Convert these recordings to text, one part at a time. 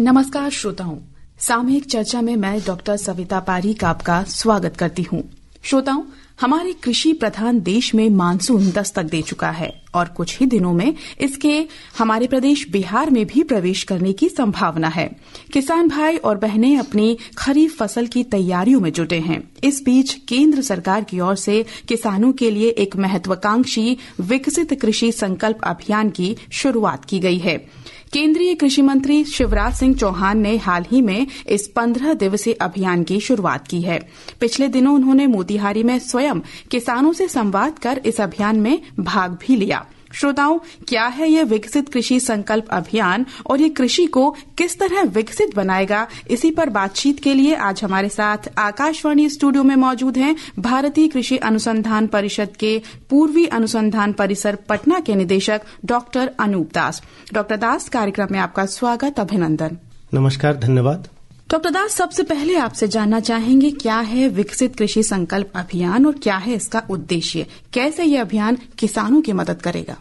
नमस्कार श्रोताओं, सामूहिक चर्चा में मैं डॉक्टर सविता पारीक आपका स्वागत करती हूँ। श्रोताओं, हमारे कृषि प्रधान देश में मानसून दस्तक दे चुका है और कुछ ही दिनों में इसके हमारे प्रदेश बिहार में भी प्रवेश करने की संभावना है। किसान भाई और बहनें अपनी खरीफ फसल की तैयारियों में जुटे हैं। इस बीच केंद्र सरकार की ओर से किसानों के लिए एक महत्वाकांक्षी विकसित कृषि संकल्प अभियान की शुरुआत की गई है। केंद्रीय कृषि मंत्री शिवराज सिंह चौहान ने हाल ही में इस 15 दिवसीय अभियान की शुरुआत की है। पिछले दिनों उन्होंने मोतिहारी में स्वयं किसानों से संवाद कर इस अभियान में भाग भी लिया। श्रोताओं, क्या है यह विकसित कृषि संकल्प अभियान और ये कृषि को किस तरह विकसित बनाएगा, इसी पर बातचीत के लिए आज हमारे साथ आकाशवाणी स्टूडियो में मौजूद हैं भारतीय कृषि अनुसंधान परिषद के पूर्वी अनुसंधान परिसर पटना के निदेशक डॉक्टर अनूप दास। डॉक्टर दास, कार्यक्रम में आपका स्वागत, अभिनंदन। नमस्कार, धन्यवाद। डॉक्टर दास, सबसे पहले आपसे जानना चाहेंगे क्या है विकसित कृषि संकल्प अभियान और क्या है इसका उद्देश्य, कैसे ये अभियान किसानों की मदद करेगा?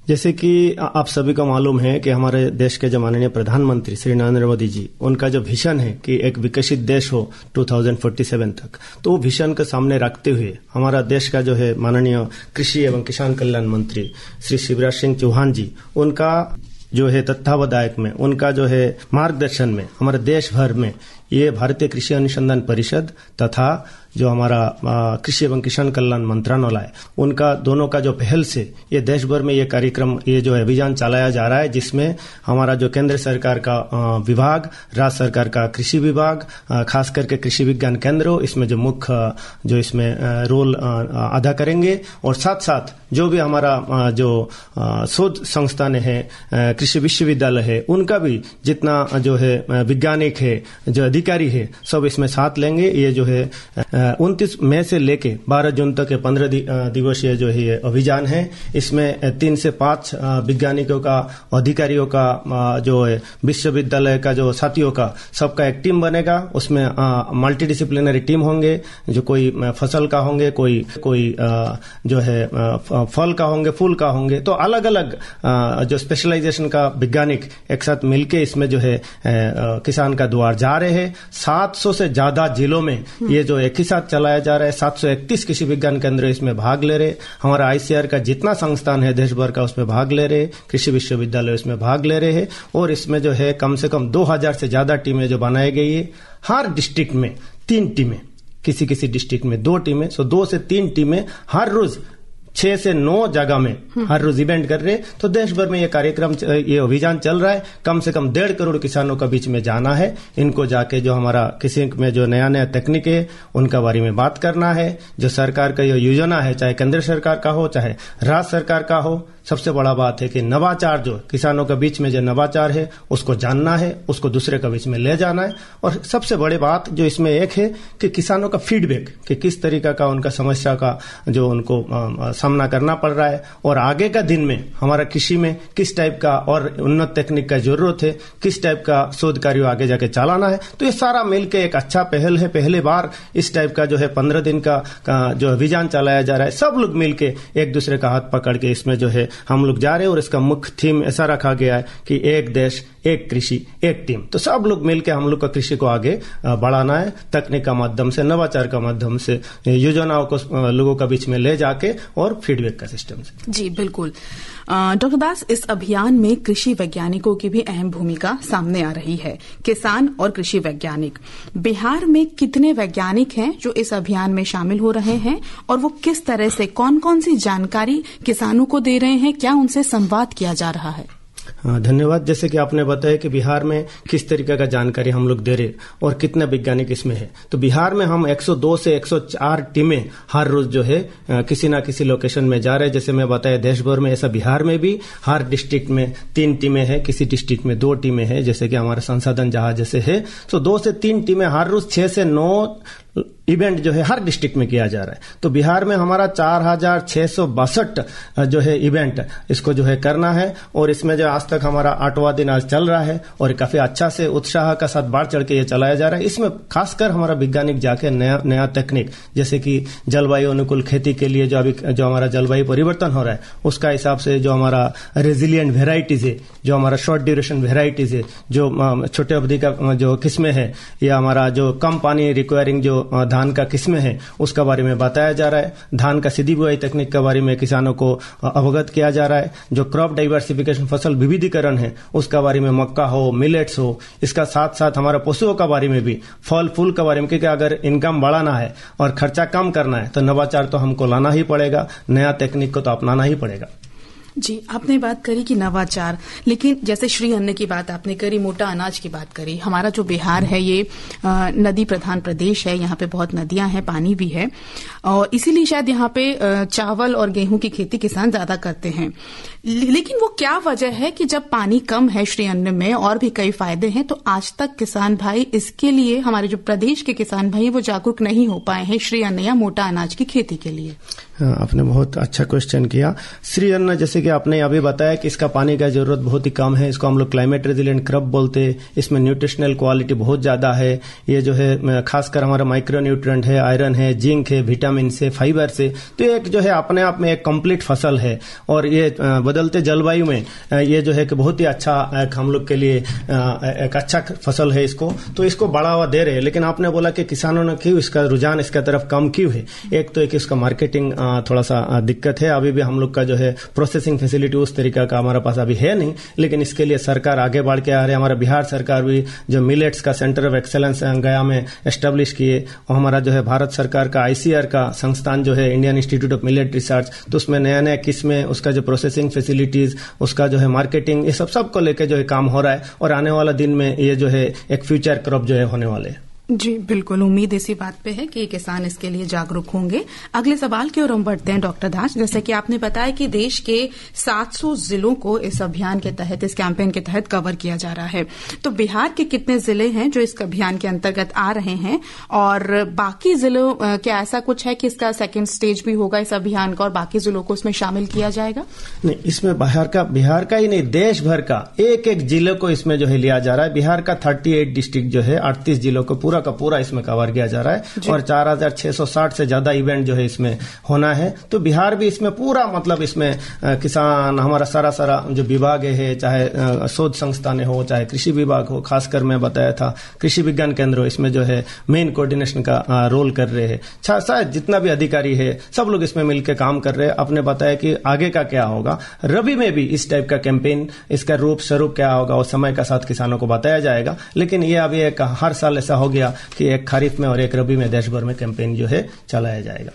जैसे कि आप सभी को मालूम है कि हमारे देश के जो माननीय प्रधानमंत्री श्री नरेंद्र मोदी जी, उनका जो विजन है कि एक विकसित देश हो 2047 तक, तो वो विजन को सामने रखते हुए हमारा देश का जो है माननीय कृषि एवं किसान कल्याण मंत्री श्री शिवराज सिंह चौहान जी, उनका जो है तत्वावधायक में, उनका जो है मार्गदर्शन में हमारे देश भर में ये भारतीय कृषि अनुसंधान परिषद तथा जो हमारा कृषि एवं किसान कल्याण मंत्रालय, उनका दोनों का जो पहल से ये देश भर में ये कार्यक्रम, ये जो अभियान चलाया जा रहा है, जिसमें हमारा जो केंद्र सरकार का विभाग, राज्य सरकार का कृषि विभाग, खास करके कृषि विज्ञान केंद्र इसमें जो मुख्य जो इसमें रोल अदा करेंगे, और साथ साथ जो भी हमारा जो शोध संस्थान है, कृषि विश्वविद्यालय है, उनका भी जितना जो है वैज्ञानिक है, जो अधिकारी है, सब इसमें साथ लेंगे। ये जो है 29 मई से लेके 12 जून तक 15 दिवसीय जो है ये अभियान है। इसमें 3 से 5 वैज्ञानिकों का, अधिकारियों का, जो है विश्वविद्यालय का जो साथियों का, सबका एक टीम बनेगा। उसमें मल्टीडिसिप्लिनरी टीम होंगे, जो कोई फसल का होंगे, कोई जो है फल का होंगे, फूल का होंगे, तो अलग अलग जो स्पेशलाइजेशन का वैज्ञानिक एक साथ मिलके इसमें जो है किसान का द्वार जा रहे हैं। 700 से ज्यादा जिलों में ये जो एक ही साथ चलाया जा रहा है। 731 कृषि विज्ञान केंद्र इसमें भाग ले रहे। हमारा आईसीआर का जितना संस्थान है देश भर का, उसमें भाग ले रहे। कृषि विश्वविद्यालय इसमें भाग ले रहे हैं। और इसमें जो है कम से कम 2000 से ज्यादा टीमें जो बनाई गई है। हर डिस्ट्रिक्ट में 3 टीमें, किसी डिस्ट्रिक्ट में 2 टीमें, 2 से 3 टीमें हर रोज 6 से 9 जगह में हर रोज इवेंट कर रहे। तो देश भर में ये कार्यक्रम, ये अभियान चल रहा है। कम से कम 1.5 करोड़ किसानों के बीच में जाना है। इनको जाके जो हमारा किसी में जो नया तकनीक है, उनका बारे में बात करना है। जो सरकार का ये योजना है, चाहे केंद्र सरकार का हो, चाहे राज्य सरकार का हो, सबसे बड़ा बात है कि नवाचार, जो किसानों के बीच में जो नवाचार है, उसको जानना है, उसको दूसरे के बीच में ले जाना है। और सबसे बड़ी बात जो इसमें एक है कि किसानों का फीडबैक, कि किस तरीका का उनका समस्या का जो उनको सामना करना पड़ रहा है, और आगे का दिन में हमारा कृषि में किस टाइप का और उन्नत तकनीक का जरूरत है, किस टाइप का शोध कार्य आगे जाके चलाना है। तो ये सारा मिलकर एक अच्छा पहल है। पहली बार इस टाइप का जो है 15 दिन का जो अभियान चलाया जा रहा है। सब लोग मिलकर एक दूसरे का हाथ पकड़ के इसमें जो है हम लोग जा रहे हैं। और इसका मुख्य थीम ऐसा रखा गया है कि एक देश, एक कृषि, एक टीम। तो सब लोग मिलकर हम लोग का कृषि को आगे बढ़ाना है, तकनीक का माध्यम से, नवाचार का माध्यम से, योजनाओं को लोगों के बीच में ले जाके, और फीडबैक का सिस्टम से। जी बिल्कुल। डॉक्टर दास, इस अभियान में कृषि वैज्ञानिकों की भी अहम भूमिका सामने आ रही है। किसान और कृषि वैज्ञानिक, बिहार में कितने वैज्ञानिक हैं जो इस अभियान में शामिल हो रहे हैं, और वो किस तरह से कौन कौन सी जानकारी किसानों को दे रहे हैं, क्या उनसे संवाद किया जा रहा है? धन्यवाद। जैसे कि आपने बताया कि बिहार में किस तरीके का जानकारी हम लोग दे रहे और कितने वैज्ञानिक इसमें है। तो बिहार में हम 102 से 104 टीमें हर रोज जो है किसी ना किसी लोकेशन में जा रहे हैं। जैसे मैं बताया देश भर में, ऐसा बिहार में भी हर डिस्ट्रिक्ट में 3 टीमें हैं, किसी डिस्ट्रिक्ट में 2 टीमें हैं, जैसे कि हमारा संसाधन जहां जैसे है। तो 2 से 3 टीमें हर रोज 6 से 9 इवेंट जो है हर डिस्ट्रिक्ट में किया जा रहा है। तो बिहार में हमारा 4662 जो है इवेंट इसको जो है करना है, और इसमें जो आज तक हमारा 8वां दिन आज चल रहा है और काफी अच्छा से उत्साह का साथ बढ़ चढ़ के ये चलाया जा रहा है। इसमें खासकर हमारा वैज्ञानिक जाके नया तकनीक, जैसे कि जलवायु अनुकूल खेती के लिए जो हमारा जलवायु परिवर्तन हो रहा है उसका हिसाब से जो हमारा रेजिलियंट वेराइटीज है, जो हमारा शॉर्ट ड्यूरेशन वेराइटीज है, जो छोटे अवधि का जो किस्में है, या हमारा जो कम पानी रिक्वायरिंग जो धान का किस्में है उसका बारे में बताया जा रहा है। धान का सीधी बुआई तकनीक के बारे में किसानों को अवगत किया जा रहा है। जो क्रॉप डाइवर्सिफिकेशन फसल विविधीकरण है उसका बारे में, मक्का हो, मिलेट्स हो, इसका साथ साथ हमारा पशुओं का बारे में भी, फल फूल के बारे में, क्योंकि अगर इनकम बढ़ाना है और खर्चा कम करना है तो नवाचार तो हमको लाना ही पड़ेगा, नया तकनीक को तो अपनाना ही पड़ेगा। जी, आपने बात करी कि नवाचार, लेकिन जैसे श्री अन्न की बात आपने करी, मोटा अनाज की बात करी। हमारा जो बिहार है ये नदी प्रधान प्रदेश है, यहाँ पे बहुत नदियां हैं, पानी भी है, और इसीलिए शायद यहाँ पे चावल और गेहूं की खेती किसान ज्यादा करते हैं। लेकिन वो क्या वजह है कि जब पानी कम है श्री अन्न में और भी कई फायदे हैं, तो आज तक किसान भाई इसके लिए, हमारे जो प्रदेश के किसान भाई वो जागरूक नहीं हो पाए हैं श्री अन्न या मोटा अनाज की खेती के लिए? आपने बहुत अच्छा क्वेश्चन किया। श्री अन्न जैसे कि आपने अभी बताया कि इसका पानी का जरूरत बहुत ही कम है, इसको हम लोग क्लाइमेट रेजिलिएंट क्रॉप बोलते हैं, इसमें न्यूट्रिशनल क्वालिटी बहुत ज्यादा है। ये जो है खासकर हमारा माइक्रो न्यूट्रिएंट है, आयरन है, जिंक है, विटामिन से, फाइबर से, तो एक जो है अपने आप में एक कंप्लीट फसल है। और ये बदलते जलवायु में ये जो है कि बहुत ही अच्छा हम लोग के लिए एक अच्छा फसल है। इसको बढ़ावा दे रहे हैं। लेकिन आपने बोला कि किसानों ने क्यों इसका रुझान इसका तरफ कम क्यों है? एक तो इसका मार्केटिंग थोड़ा सा दिक्कत है। अभी भी हम लोग का जो है प्रोसेसिंग फैसिलिटी उस तरीका का हमारे पास अभी है नहीं, लेकिन इसके लिए सरकार आगे बढ़ के आ रही है। हमारा बिहार सरकार भी जो मिलेट्स का सेंटर ऑफ एक्सेलेंस गया में एस्टेब्लिश किए, और हमारा जो है भारत सरकार का ICAR का संस्थान जो है Indian institute of millet research, तो उसमें नया नया किस्में, उसका जो प्रोसेसिंग फैसिलिटीज, उसका जो है मार्केटिंग, ये सब को लेकर जो है काम हो रहा है। और आने वाला दिन में ये जो है एक फ्यूचर क्रॉप जो है होने वाले है। जी बिल्कुल, उम्मीद इसी बात पे है कि किसान इसके लिए जागरूक होंगे। अगले सवाल की ओर हम बढ़ते हैं डॉक्टर दास। जैसे कि आपने बताया कि देश के 700 जिलों को इस अभियान के तहत, इस कैंपेन के तहत कवर किया जा रहा है, तो बिहार के कितने जिले हैं जो इस अभियान के अंतर्गत आ रहे हैं, और बाकी जिलों क्या ऐसा कुछ है कि इसका सेकेंड स्टेज भी होगा इस अभियान का और बाकी जिलों को इसमें शामिल किया जाएगा? नहीं, इसमें बिहार का ही नहीं, देश भर का एक जिले को इसमें जो है लिया जा रहा है। बिहार का 38 डिस्ट्रिक्ट जो है 38 जिलों को पूरा का पूरा इसमें कवर किया जा रहा है, और 4660 से ज्यादा इवेंट जो है इसमें होना है। तो बिहार भी इसमें पूरा, मतलब इसमें किसान, हमारा सारा जो विभाग है, चाहे शोध संस्थान हो, चाहे कृषि विभाग हो, खासकर मैं बताया था कृषि विज्ञान केंद्र, इसमें जो है मेन कोऑर्डिनेशन का रोल कर रहे हैं। शायद जितना भी अधिकारी है सब लोग इसमें मिलकर काम कर रहे हैं। आपने बताया कि आगे का क्या होगा, रबी में भी इस टाइप का कैंपेन, इसका रूप स्वरूप क्या होगा और समय का साथ किसानों को बताया जाएगा। लेकिन ये अभी एक हर साल ऐसा हो गया कि एक खरीफ में और एक रबी में देश भर में कैंपेन जो है चलाया जाएगा।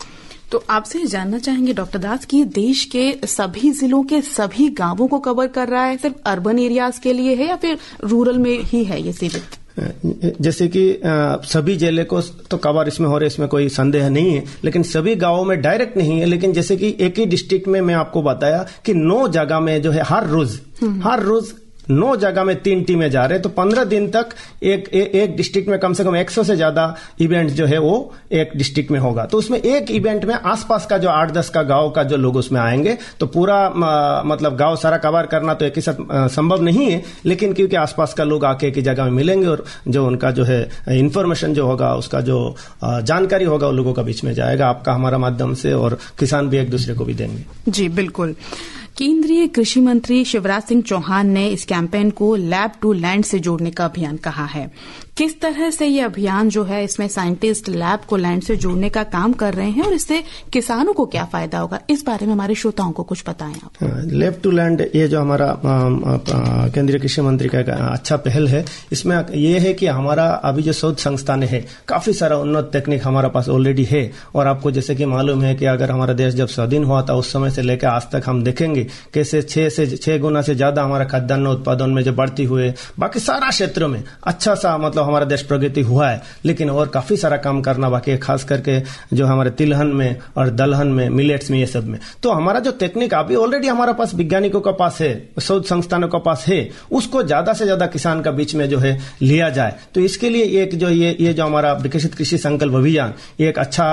तो आपसे जानना चाहेंगे डॉक्टर दास कि देश के सभी जिलों के सभी गांवों को कवर कर रहा है, सिर्फ अर्बन एरियाज के लिए है या फिर रूरल में ही है ये सीमित? जैसे कि सभी जिले को तो कवर इसमें हो रहे, इसमें कोई संदेह नहीं है, लेकिन सभी गांवों में डायरेक्ट नहीं है। लेकिन जैसे कि एक ही डिस्ट्रिक्ट में मैं आपको बताया कि 9 जगह में जो है हर रोज 9 जगह में 3 टीमें जा रहे हैं, तो 15 दिन तक एक डिस्ट्रिक्ट में कम से कम 100 से ज्यादा इवेंट जो है वो एक डिस्ट्रिक्ट में होगा। तो उसमें एक इवेंट में आसपास का जो 8-10 का गांव का जो लोग उसमें आएंगे, तो पूरा मतलब गांव सारा कवर करना तो एक ही साथ संभव नहीं है, लेकिन क्योंकि आसपास का लोग आके एक ही जगह में मिलेंगे और जो उनका जो है इंफॉर्मेशन जो होगा, उसका जो जानकारी होगा वो लोगों का बीच में जाएगा, आपका हमारा माध्यम से, और किसान भी एक दूसरे को भी देंगे। जी बिल्कुल। केंद्रीय कृषि मंत्री शिवराज सिंह चौहान ने इस कैंपेन को लैब टू लैंड से जोड़ने का अभियान कहा है। किस तरह से ये अभियान जो है, इसमें साइंटिस्ट लैब को लैंड से जोड़ने का काम कर रहे हैं और इससे किसानों को क्या फायदा होगा, इस बारे में हमारे श्रोताओं को कुछ बताएं आप। लैब टू लैंड ये जो हमारा केंद्रीय कृषि मंत्री का अच्छा पहल है। इसमें ये है कि हमारा अभी जो शोध संस्थान है, काफी सारा उन्नत तकनीक हमारा पास ऑलरेडी है। और आपको जैसे कि मालूम है कि अगर हमारा देश जब स्वाधीन हुआ था, उस समय से लेकर आज तक हम देखेंगे कैसे 6 गुना से ज्यादा हमारा खाद्यान्न उत्पादन में जो बढ़ती हुए, बाकी सारा क्षेत्रों में अच्छा सा मतलब हमारा देश प्रगति हुआ है, लेकिन और काफी सारा काम करना बाकी है, खास करके जो हमारे तिलहन में और दलहन में, मिलेट्स में, ये सब में। तो हमारा जो टेक्निक अभी ऑलरेडी हमारे पास वैज्ञानिकों के पास है, शोध संस्थानों के पास है, उसको ज्यादा से ज्यादा किसान का बीच में जो है लिया जाए। तो इसके लिए एक जो ये जो हमारा विकसित कृषि संकल्प अभियान, ये एक अच्छा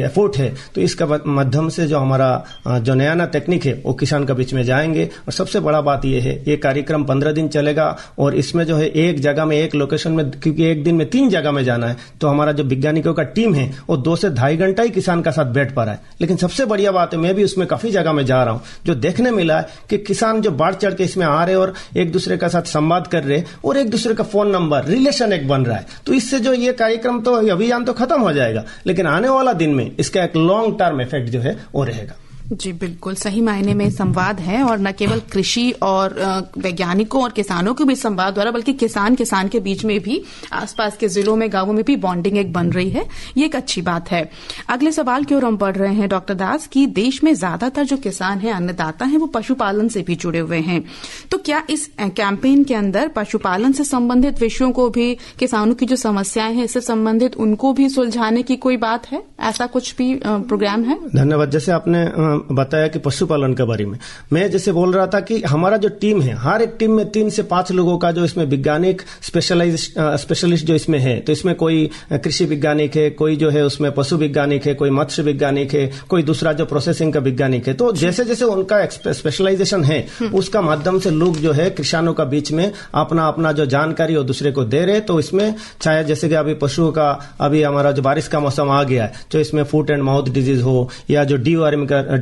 एफोर्ट है। तो इसका माध्यम से जो हमारा जो नया टेक्निक है वो किसान के बीच में जाएंगे। और सबसे बड़ा बात ये है, ये कार्यक्रम 15 दिन चलेगा और इसमें जो है एक जगह में, एक लोकेशन में, क्योंकि एक दिन में 3 जगह में जाना है, तो हमारा जो वैज्ञानिकों का टीम है वो 2 से 2.5 घंटा ही किसान का साथ बैठ पा रहा है। लेकिन सबसे बढ़िया बात है, मैं भी उसमें काफी जगह में जा रहा हूं, जो देखने मिला है कि किसान जो बढ़ चढ़ के इसमें आ रहे और एक दूसरे का साथ संवाद कर रहे और एक दूसरे का फोन नंबर, रिलेशन एक बन रहा है। तो इससे जो ये कार्यक्रम, तो अभियान तो खत्म हो जाएगा, लेकिन आने वाला दिन में इसका एक लॉन्ग टर्म इफेक्ट जो है वो रहेगा। जी बिल्कुल, सही मायने में संवाद है, और न केवल कृषि और वैज्ञानिकों और किसानों के बीच संवाद हो रहा, बल्कि किसान के बीच में भी, आसपास के जिलों में, गांवों में भी बॉन्डिंग एक बन रही है। ये एक अच्छी बात है। अगले सवाल की ओर हम बढ़ रहे हैं डॉक्टर दास की। देश में ज्यादातर जो किसान हैं, अन्नदाता हैं, वो पशुपालन से भी जुड़े हुए हैं। तो क्या इस कैंपेन के अंदर पशुपालन से संबंधित विषयों को भी, किसानों की जो समस्याएं हैं इससे संबंधित, उनको भी सुलझाने की कोई बात है? ऐसा कुछ भी प्रोग्राम है? धन्यवाद। जैसे आपने बताया कि पशुपालन के बारे में, मैं जैसे बोल रहा था कि हमारा जो टीम है, हर एक टीम में 3 से 5 लोगों का जो इसमें वैज्ञानिक स्पेशलिस्ट जो इसमें है, तो इसमें कोई कृषि वैज्ञानिक है, कोई जो है उसमें पशु वैज्ञानिक है, कोई मत्स्य वैज्ञानिक है, कोई दूसरा जो प्रोसेसिंग का वैज्ञानिक है। तो जैसे जैसे उनका स्पेशलाइजेशन है, उसका माध्यम से लोग जो है किसानों का बीच में अपना अपना जो जानकारी वो दूसरे को दे रहे। तो इसमें चाहे जैसे कि अभी पशुओं का, अभी हमारा जो बारिश का मौसम आ गया है, तो इसमें फुट एंड माउथ डिजीज हो, या जो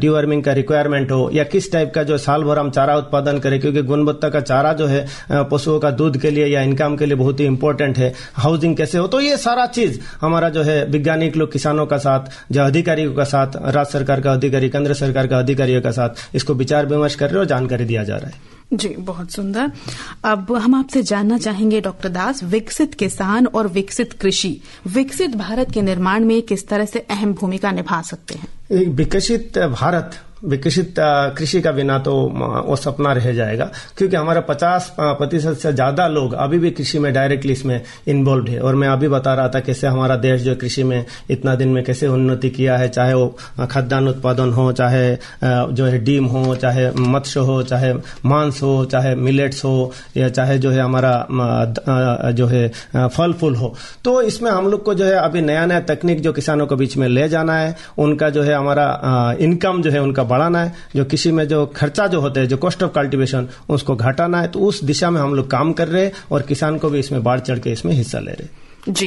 डीवर्मिंग का रिक्वायरमेंट हो, या किस टाइप का जो साल भर हम चारा उत्पादन करें, क्योंकि गुणवत्ता का चारा जो है पशुओं का दूध के लिए या इनकम के लिए बहुत ही इंपॉर्टेंट है। हाउसिंग कैसे हो, तो ये सारा चीज हमारा जो है वैज्ञानिक लोग किसानों का साथ, जो अधिकारियों का साथ, राज्य सरकार का अधिकारी, केंद्र सरकार का अधिकारियों का साथ इसको विचार विमर्श कर रहे हैं और जानकारी दिया जा रहा है। जी बहुत सुंदर। अब हम आपसे जानना चाहेंगे डॉक्टर दास, विकसित किसान और विकसित कृषि विकसित भारत के निर्माण में किस तरह से अहम भूमिका निभा सकते हैं? विकसित भारत, विकसित कृषि का बिना तो वो सपना रह जाएगा, क्योंकि हमारा 50% से ज्यादा लोग अभी भी कृषि में डायरेक्टली इसमें इन्वॉल्व है। और मैं अभी बता रहा था कैसे हमारा देश जो कृषि में इतना दिन में कैसे उन्नति किया है, चाहे वो खाद्यान्न उत्पादन हो, चाहे जो है डीम हो, चाहे मत्स्य हो, चाहे मांस हो, चाहे मिलेट्स हो, या चाहे जो है हमारा जो है फल फूल हो। तो इसमें हम लोग को जो है अभी नया नया तकनीक जो किसानों के बीच में ले जाना है, उनका जो है हमारा इनकम जो है उनका बढ़ाना है, जो कृषि में जो खर्चा जो होता है, जो कॉस्ट ऑफ कल्टीवेशन, उसको घटाना है। तो उस दिशा में हम लोग काम कर रहे हैं और किसान को भी इसमें बढ़ चढ़ के इसमें हिस्सा ले रहे हैं। जी,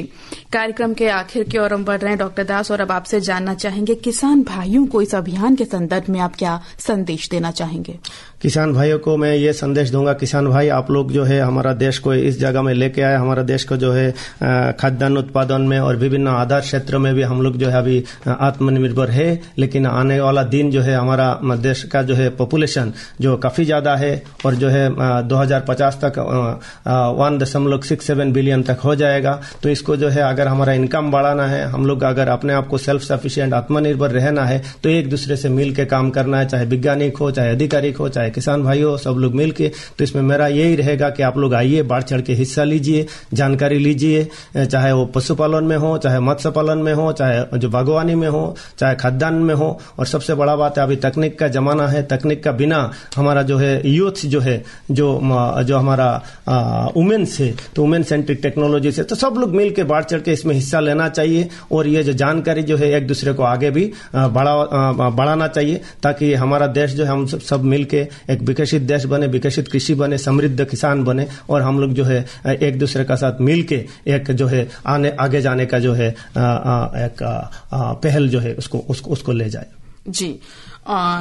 कार्यक्रम के आखिर की ओर हम बढ़ रहे हैं डॉक्टर दास, और अब आपसे जानना चाहेंगे किसान भाइयों को इस अभियान के संदर्भ में आप क्या संदेश देना चाहेंगे? किसान भाइयों को मैं ये संदेश दूंगा, किसान भाई आप लोग जो है हमारा देश को इस जगह में लेके आए, हमारा देश को जो है खाद्यान्न उत्पादन में और विभिन्न आधार क्षेत्रों में भी हम लोग जो है अभी आत्मनिर्भर है। लेकिन आने वाला दिन जो है हमारा देश का जो है पॉपुलेशन जो काफी ज्यादा है और जो है 2050 तक 1.67 बिलियन तक हो जाएगा। तो इसको जो है अगर हमारा इनकम बढ़ाना है, हम लोग अगर अपने आप को सेल्फ सफिशिएंट आत्मनिर्भर रहना है, तो एक दूसरे से मिल के काम करना है, चाहे वैज्ञानिक हो, चाहे अधिकारिक हो, चाहे किसान भाई हो, सब लोग मिल के। तो इसमें मेरा यही रहेगा कि आप लोग आइए, बढ़ चढ़ के हिस्सा लीजिए, जानकारी लीजिए, चाहे वो पशुपालन में हो, चाहे मत्स्य पालन में हो, चाहे जो बागवानी में हो, चाहे खाद्यान्न में हो। और सबसे बड़ा बात है अभी तकनीक का जमाना है, तकनीक का बिना हमारा जो है यूथ जो है जो हमारा वुमेन्स है, तो वुमेन सेंट्रिक टेक्नोलॉजी से तो सब लोग मिल के बढ़ चढ़ के इसमें हिस्सा लेना चाहिए। और ये जो जानकारी जो है एक दूसरे को आगे भी बढ़ाना चाहिए, ताकि हमारा देश जो है हम सब मिल के एक विकसित देश बने, विकसित कृषि बने, समृद्ध किसान बने, और हम लोग जो है एक दूसरे का साथ मिल के एक जो है आगे जाने का जो है एक पहल जो है उसको ले जाए। जी,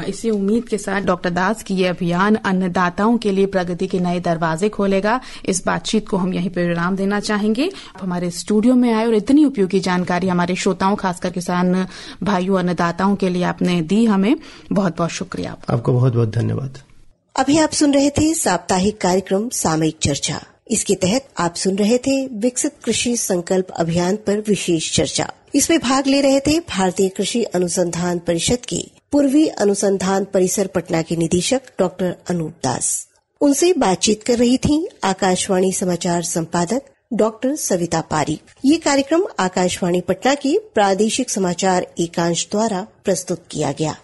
इसी उम्मीद के साथ डॉक्टर दास की ये अभियान अन्नदाताओं के लिए प्रगति के नए दरवाजे खोलेगा। इस बातचीत को हम यहीं पर विराम देना चाहेंगे। हमारे स्टूडियो में आए और इतनी उपयोगी जानकारी हमारे श्रोताओं, खासकर किसान भाइयों, अन्नदाताओं के लिए आपने दी, हमें बहुत बहुत शुक्रिया। आपको बहुत बहुत धन्यवाद। अभी आप सुन रहे थे साप्ताहिक कार्यक्रम सामयिक चर्चा। इसके तहत आप सुन रहे थे विकसित कृषि संकल्प अभियान पर विशेष चर्चा। इसमें भाग ले रहे थे भारतीय कृषि अनुसंधान परिषद के पूर्वी अनुसंधान परिसर पटना के निदेशक डॉक्टर अनूप दास। उनसे बातचीत कर रही थी आकाशवाणी समाचार संपादक डॉक्टर सविता पारीक। ये कार्यक्रम आकाशवाणी पटना की प्रादेशिक समाचार एकांश द्वारा प्रस्तुत किया गया।